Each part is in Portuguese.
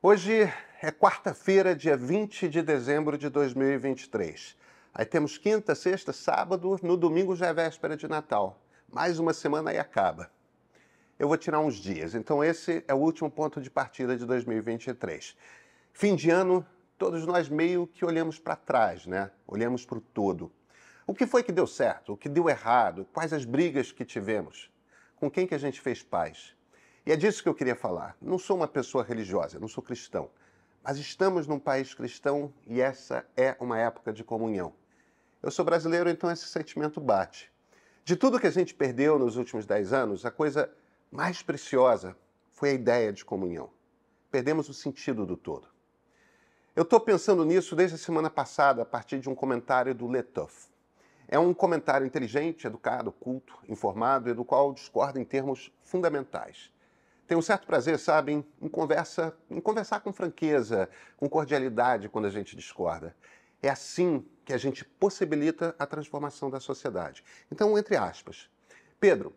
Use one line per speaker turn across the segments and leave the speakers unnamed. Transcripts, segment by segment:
Hoje é quarta-feira, dia 20 de dezembro de 2023. Aí temos quinta, sexta, sábado, no domingo já é véspera de Natal. Mais uma semana e acaba. Eu vou tirar uns dias, então esse é o último ponto de partida de 2023. Fim de ano, todos nós meio que olhamos para trás, né? Olhamos para o todo. O que foi que deu certo? O que deu errado? Quais as brigas que tivemos? Com quem que a gente fez paz? E é disso que eu queria falar. Não sou uma pessoa religiosa, não sou cristão. Mas estamos num país cristão e essa é uma época de comunhão. Eu sou brasileiro, então esse sentimento bate. De tudo que a gente perdeu nos últimos 10 anos, a coisa mais preciosa foi a ideia de comunhão. Perdemos o sentido do todo. Eu estou pensando nisso desde a semana passada, a partir de um comentário do Letouf. É um comentário inteligente, educado, culto, informado e do qual discordo em termos fundamentais. Tenho um certo prazer, sabe, em conversar com franqueza, com cordialidade quando a gente discorda. É assim que a gente possibilita a transformação da sociedade. Então, entre aspas, Pedro,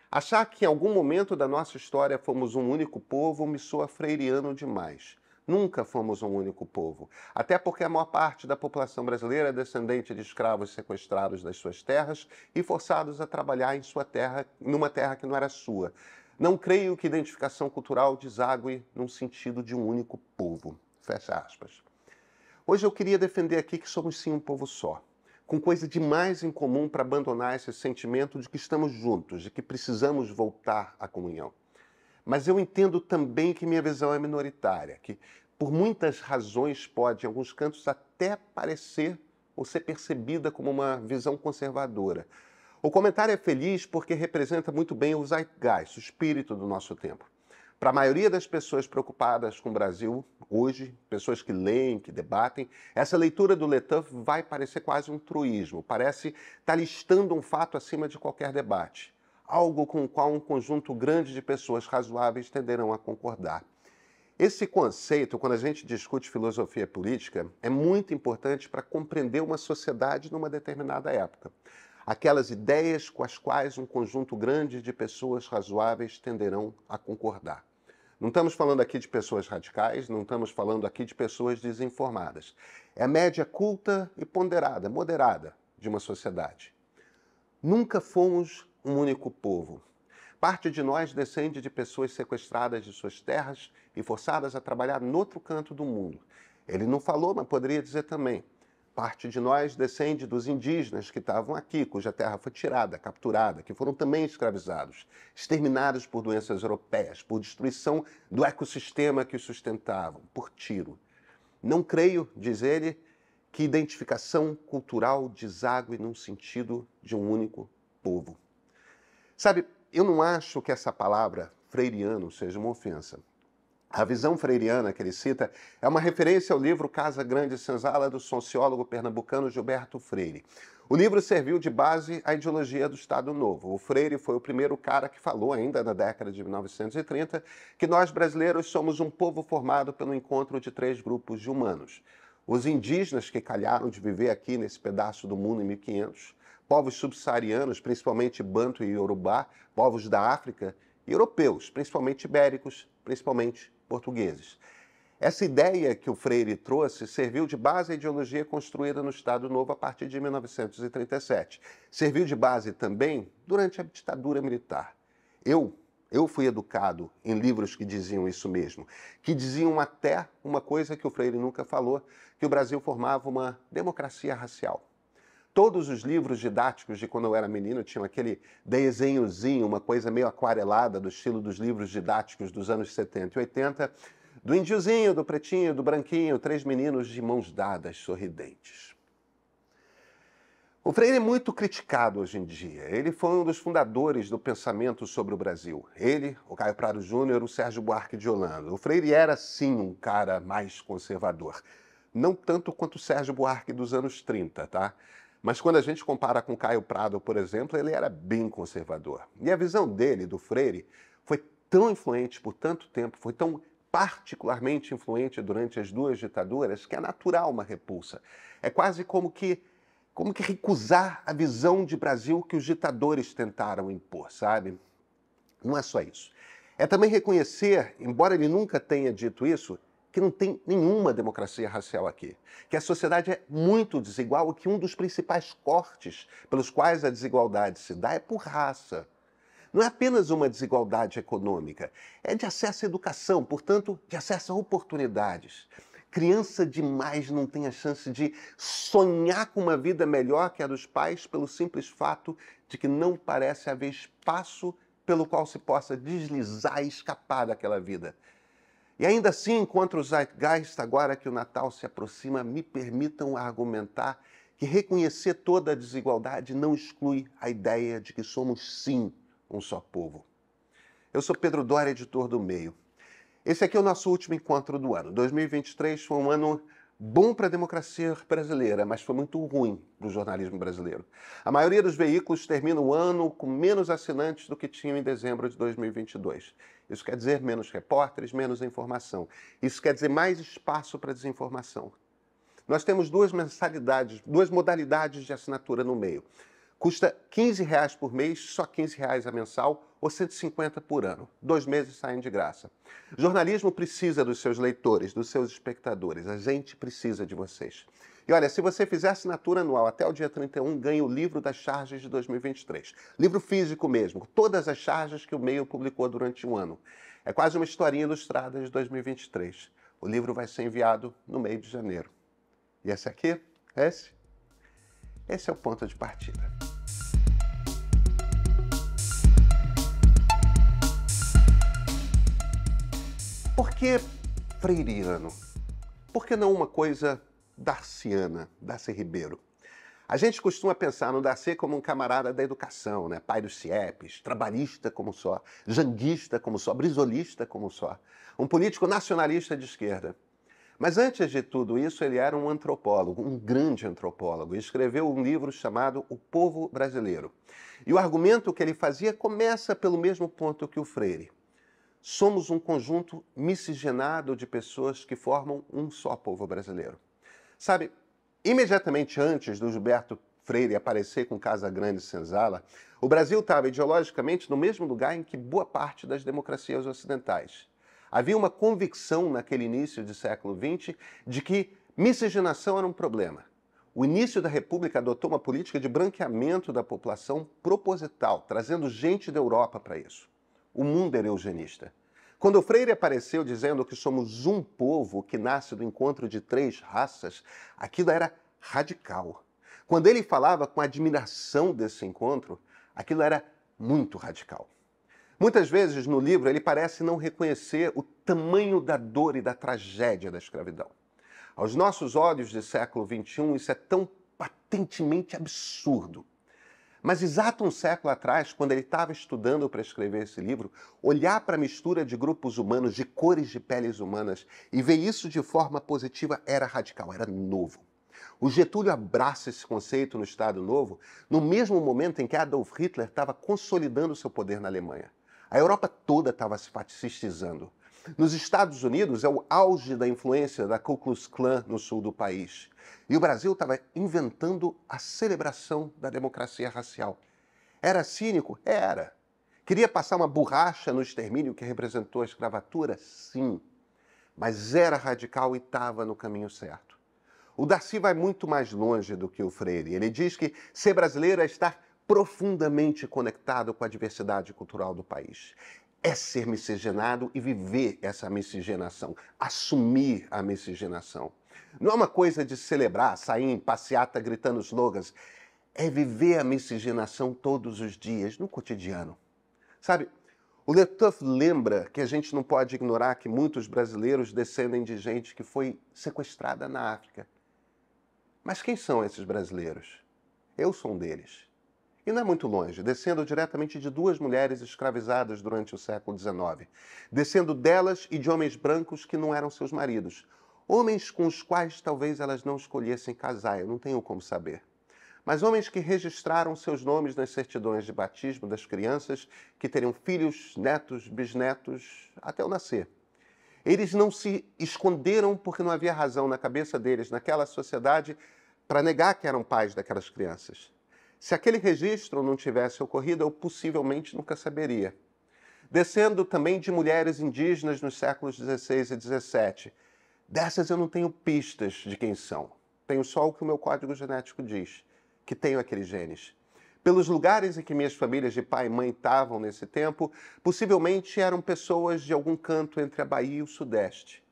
achar que em algum momento da nossa história fomos um único povo me soa freiriano demais. Nunca fomos um único povo. Até porque a maior parte da população brasileira é descendente de escravos sequestrados das suas terras e forçados a trabalhar em sua terra, numa terra que não era sua. Não creio que identificação cultural desague num sentido de um único povo. Fecha aspas. Hoje eu queria defender aqui que somos sim um povo só, com coisa demais em comum para abandonar esse sentimento de que estamos juntos, de que precisamos voltar à comunhão. Mas eu entendo também que minha visão é minoritária, que por muitas razões pode, em alguns cantos, até parecer ou ser percebida como uma visão conservadora. O comentário é feliz porque representa muito bem o zeitgeist, o espírito do nosso tempo. Para a maioria das pessoas preocupadas com o Brasil hoje, pessoas que leem, que debatem, essa leitura do Letouf vai parecer quase um truísmo, parece estar listando um fato acima de qualquer debate, algo com o qual um conjunto grande de pessoas razoáveis tenderão a concordar. Esse conceito, quando a gente discute filosofia política, é muito importante para compreender uma sociedade numa determinada época. Aquelas ideias com as quais um conjunto grande de pessoas razoáveis tenderão a concordar. Não estamos falando aqui de pessoas radicais, não estamos falando aqui de pessoas desinformadas. É a média culta e ponderada, moderada de uma sociedade. Nunca fomos um único povo. Parte de nós descende de pessoas sequestradas de suas terras e forçadas a trabalhar noutro canto do mundo. Ele não falou, mas poderia dizer também. Parte de nós descende dos indígenas que estavam aqui, cuja terra foi tirada, capturada, que foram também escravizados, exterminados por doenças europeias, por destruição do ecossistema que os sustentavam, por tiro. Não creio, diz ele, que identificação cultural desague num sentido de um único povo. Sabe, eu não acho que essa palavra freiriano seja uma ofensa. A visão freiriana que ele cita é uma referência ao livro Casa Grande e Senzala do sociólogo pernambucano Gilberto Freire. O livro serviu de base à ideologia do Estado Novo. O Freire foi o primeiro cara que falou, ainda na década de 1930, que nós brasileiros somos um povo formado pelo encontro de 3 grupos de humanos. Os indígenas que calharam de viver aqui nesse pedaço do mundo em 1500, povos subsaarianos, principalmente Banto e Yorubá, povos da África, e europeus, principalmente ibéricos, principalmente portugueses. Essa ideia que o Freire trouxe serviu de base à ideologia construída no Estado Novo a partir de 1937. Serviu de base também durante a ditadura militar. Eu fui educado em livros que diziam isso mesmo, que diziam até uma coisa que o Freire nunca falou, que o Brasil formava uma democracia racial. Todos os livros didáticos de quando eu era menino tinham aquele desenhozinho, uma coisa meio aquarelada do estilo dos livros didáticos dos anos 70 e 80, do indiozinho, do pretinho, do branquinho, 3 meninos de mãos dadas, sorridentes. O Freire é muito criticado hoje em dia. Ele foi um dos fundadores do pensamento sobre o Brasil. Ele, o Caio Prado Júnior, o Sérgio Buarque de Holanda. O Freire era, sim, um cara mais conservador. Não tanto quanto o Sérgio Buarque dos anos 30, tá? Mas quando a gente compara com Caio Prado, por exemplo, ele era bem conservador. E a visão dele, do Freire, foi tão influente por tanto tempo, foi tão particularmente influente durante as 2 ditaduras, que é natural uma repulsa. É quase como que recusar a visão de Brasil que os ditadores tentaram impor, sabe? Não é só isso. É também reconhecer, embora ele nunca tenha dito isso, que não tem nenhuma democracia racial aqui, que a sociedade é muito desigual e que um dos principais cortes pelos quais a desigualdade se dá é por raça. Não é apenas uma desigualdade econômica, é de acesso à educação, portanto, de acesso a oportunidades. Criança demais não tem a chance de sonhar com uma vida melhor que a dos pais pelo simples fato de que não parece haver espaço pelo qual se possa deslizar e escapar daquela vida. E ainda assim, enquanto o Zeitgeist, agora que o Natal se aproxima, me permitam argumentar que reconhecer toda a desigualdade não exclui a ideia de que somos, sim, um só povo. Eu sou Pedro Doria, editor do Meio. Esse aqui é o nosso último encontro do ano. 2023 foi um ano bom para a democracia brasileira, mas foi muito ruim para o jornalismo brasileiro. A maioria dos veículos termina o ano com menos assinantes do que tinham em dezembro de 2022. Isso quer dizer menos repórteres, menos informação. Isso quer dizer mais espaço para desinformação. Nós temos duas modalidades de assinatura no Meio. Custa R$15 por mês, só R$15 a mensal, ou R$150 por ano. 2 meses saem de graça. Jornalismo precisa dos seus leitores, dos seus espectadores. A gente precisa de vocês. E olha, se você fizer assinatura anual até o dia 31, ganha o livro das charges de 2023. Livro físico mesmo, todas as charges que o Meio publicou durante um ano. É quase uma historinha ilustrada de 2023. O livro vai ser enviado no meio de janeiro. E esse aqui? Esse é o ponto de partida. Por que freiriano? Por que não uma coisa darciana, Darcy Ribeiro? A gente costuma pensar no Darcy como um camarada da educação, né? Pai dos CIEPs, trabalhista como só, janguista como só, brisolista como só, um político nacionalista de esquerda. Mas antes de tudo isso, ele era um antropólogo, um grande antropólogo, e escreveu um livro chamado O Povo Brasileiro. E o argumento que ele fazia começa pelo mesmo ponto que o Freire. Somos um conjunto miscigenado de pessoas que formam um só povo brasileiro. Sabe, imediatamente antes do Gilberto Freire aparecer com Casa Grande e Senzala, o Brasil estava ideologicamente no mesmo lugar em que boa parte das democracias ocidentais. Havia uma convicção naquele início do século XX de que miscigenação era um problema. O início da República adotou uma política de branqueamento da população proposital, trazendo gente da Europa para isso. O mundo era eugenista. Quando o Freire apareceu dizendo que somos um povo que nasce do encontro de 3 raças, aquilo era radical. Quando ele falava com admiração desse encontro, aquilo era muito radical. Muitas vezes no livro ele parece não reconhecer o tamanho da dor e da tragédia da escravidão. Aos nossos olhos de século XXI, isso é tão patentemente absurdo. Mas exato um século atrás, quando ele estava estudando para escrever esse livro, olhar para a mistura de grupos humanos, de cores de peles humanas, e ver isso de forma positiva era radical, era novo. O Getúlio abraça esse conceito no Estado Novo no mesmo momento em que Adolf Hitler estava consolidando seu poder na Alemanha. A Europa toda estava se fascistizando. Nos Estados Unidos é o auge da influência da Ku Klux Klan no sul do país. E o Brasil estava inventando a celebração da democracia racial. Era cínico? Era. Queria passar uma borracha no extermínio que representou a escravatura? Sim. Mas era radical e estava no caminho certo. O Darcy vai muito mais longe do que o Freire. Ele diz que ser brasileiro é estar profundamente conectado com a diversidade cultural do país. É ser miscigenado e viver essa miscigenação, assumir a miscigenação. Não é uma coisa de celebrar, sair em passeata gritando slogans. É viver a miscigenação todos os dias, no cotidiano. Sabe, o Letouf lembra que a gente não pode ignorar que muitos brasileiros descendem de gente que foi sequestrada na África. Mas quem são esses brasileiros? Eu sou um deles. E não é muito longe, descendo diretamente de 2 mulheres escravizadas durante o século XIX, descendo delas e de homens brancos que não eram seus maridos, homens com os quais talvez elas não escolhessem casar, eu não tenho como saber. Mas homens que registraram seus nomes nas certidões de batismo das crianças que teriam filhos, netos, bisnetos, até o nascer. Eles não se esconderam porque não havia razão na cabeça deles, naquela sociedade, para negar que eram pais daquelas crianças. Se aquele registro não tivesse ocorrido, eu possivelmente nunca saberia. Descendo também de mulheres indígenas nos séculos XVI e XVII, Dessas eu não tenho pistas de quem são. Tenho só o que o meu código genético diz, que tenho aqueles genes. Pelos lugares em que minhas famílias de pai e mãe estavam nesse tempo, possivelmente eram pessoas de algum canto entre a Bahia e o Sudeste.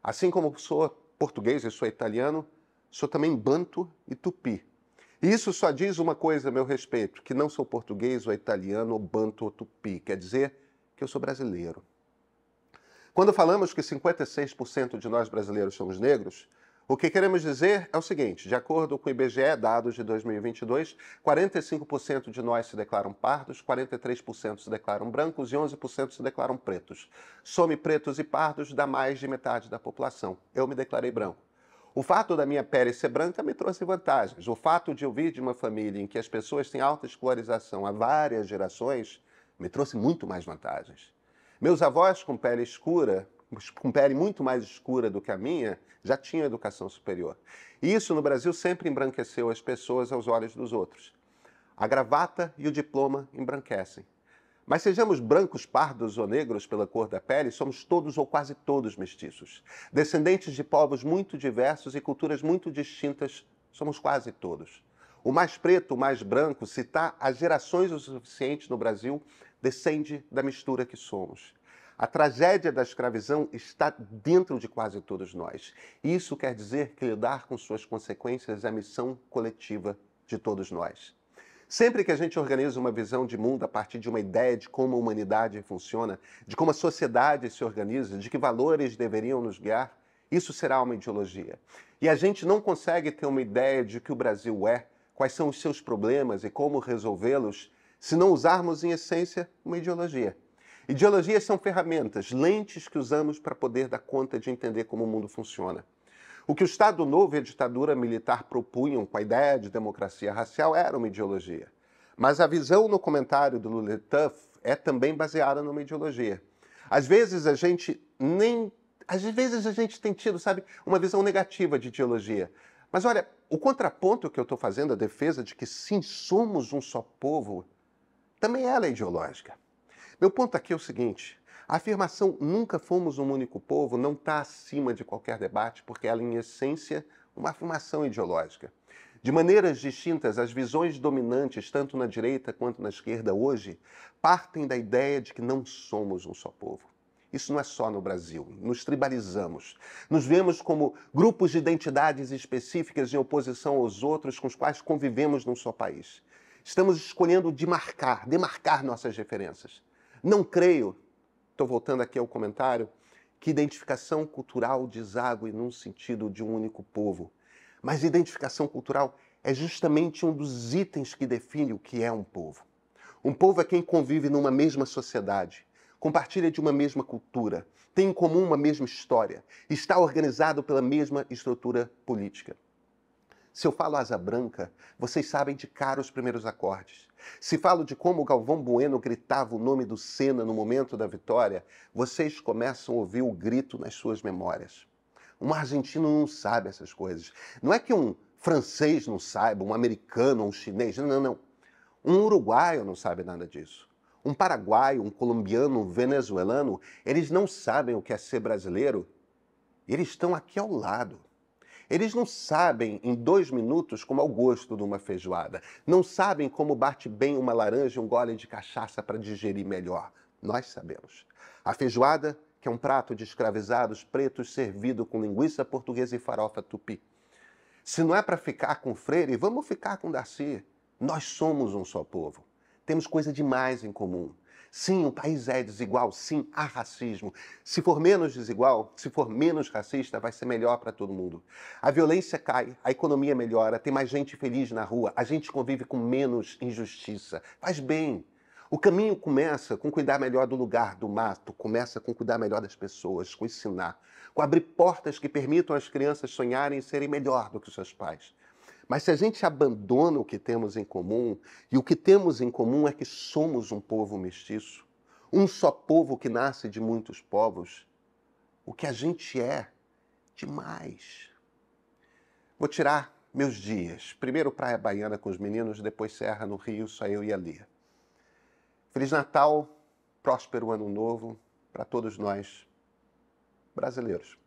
Assim como sou português e sou italiano, sou também banto e tupi. E isso só diz uma coisa a meu respeito, que não sou português ou italiano ou banto ou tupi. Quer dizer que eu sou brasileiro. Quando falamos que 56% de nós brasileiros somos negros, o que queremos dizer é o seguinte: de acordo com o IBGE, dados de 2022, 45% de nós se declaram pardos, 43% se declaram brancos e 11% se declaram pretos. Some pretos e pardos dá mais de metade da população. Eu me declarei branco. O fato da minha pele ser branca me trouxe vantagens. O fato de eu vir de uma família em que as pessoas têm alta escolarização há várias gerações me trouxe muito mais vantagens. Meus avós com pele escura, com pele muito mais escura do que a minha, já tinham educação superior. E isso no Brasil sempre embranqueceu as pessoas aos olhos dos outros. A gravata e o diploma embranquecem. Mas sejamos brancos, pardos ou negros pela cor da pele, somos todos ou quase todos mestiços. Descendentes de povos muito diversos e culturas muito distintas, somos quase todos. O mais preto, o mais branco, se está há gerações o suficiente no Brasil, descende da mistura que somos. A tragédia da escravidão está dentro de quase todos nós. Isso quer dizer que lidar com suas consequências é a missão coletiva de todos nós. Sempre que a gente organiza uma visão de mundo a partir de uma ideia de como a humanidade funciona, de como a sociedade se organiza, de que valores deveriam nos guiar, isso será uma ideologia. E a gente não consegue ter uma ideia de que o Brasil é, quais são os seus problemas e como resolvê-los, se não usarmos, em essência, uma ideologia. Ideologias são ferramentas, lentes que usamos para poder dar conta de entender como o mundo funciona. O que o Estado Novo e a ditadura militar propunham com a ideia de democracia racial era uma ideologia. Mas a visão no comentário do Lula Tuff é também baseada numa ideologia. Às vezes a gente tem tido, sabe, uma visão negativa de ideologia. Mas olha, o contraponto que eu estou fazendo, a defesa de que sim, somos um só povo, também ela é ideológica. Meu ponto aqui é o seguinte: a afirmação nunca fomos um único povo não está acima de qualquer debate, porque ela, em essência, é uma afirmação ideológica. De maneiras distintas, as visões dominantes, tanto na direita quanto na esquerda hoje, partem da ideia de que não somos um só povo. Isso não é só no Brasil. Nos tribalizamos. Nos vemos como grupos de identidades específicas em oposição aos outros com os quais convivemos num só país. Estamos escolhendo demarcar nossas diferenças. Não creio, estou voltando aqui ao comentário, que identificação cultural deságue num sentido de um único povo. Mas identificação cultural é justamente um dos itens que define o que é um povo. Um povo é quem convive numa mesma sociedade, compartilha de uma mesma cultura, tem em comum uma mesma história, está organizado pela mesma estrutura política. Se eu falo asa branca, vocês sabem de cara os primeiros acordes. Se falo de como o Galvão Bueno gritava o nome do Senna no momento da vitória, vocês começam a ouvir o grito nas suas memórias. Um argentino não sabe essas coisas. Não é que um francês não saiba, um americano, um chinês. Não. Um uruguaio não sabe nada disso. Um paraguaio, um colombiano, um venezuelano, eles não sabem o que é ser brasileiro. Eles estão aqui ao lado. Eles não sabem, em 2 minutos, como é o gosto de uma feijoada. Não sabem como bate bem uma laranja e um gole de cachaça para digerir melhor. Nós sabemos. A feijoada, que é um prato de escravizados pretos servido com linguiça portuguesa e farofa tupi. Se não é para ficar com Freire, vamos ficar com Darcy. Nós somos um só povo. Temos coisa demais em comum. Sim, o país é desigual, sim, há racismo. Se for menos desigual, se for menos racista, vai ser melhor para todo mundo. A violência cai, a economia melhora, tem mais gente feliz na rua, a gente convive com menos injustiça. Faz bem. O caminho começa com cuidar melhor do lugar, do mato, começa com cuidar melhor das pessoas, com ensinar, com abrir portas que permitam às crianças sonharem e serem melhor do que os seus pais. Mas se a gente abandona o que temos em comum, e o que temos em comum é que somos um povo mestiço, um só povo que nasce de muitos povos, o que a gente é demais. Vou tirar meus dias. Primeiro Praia Baiana com os meninos, depois Serra no Rio, só eu e a Lia. Feliz Natal, próspero Ano Novo para todos nós, brasileiros.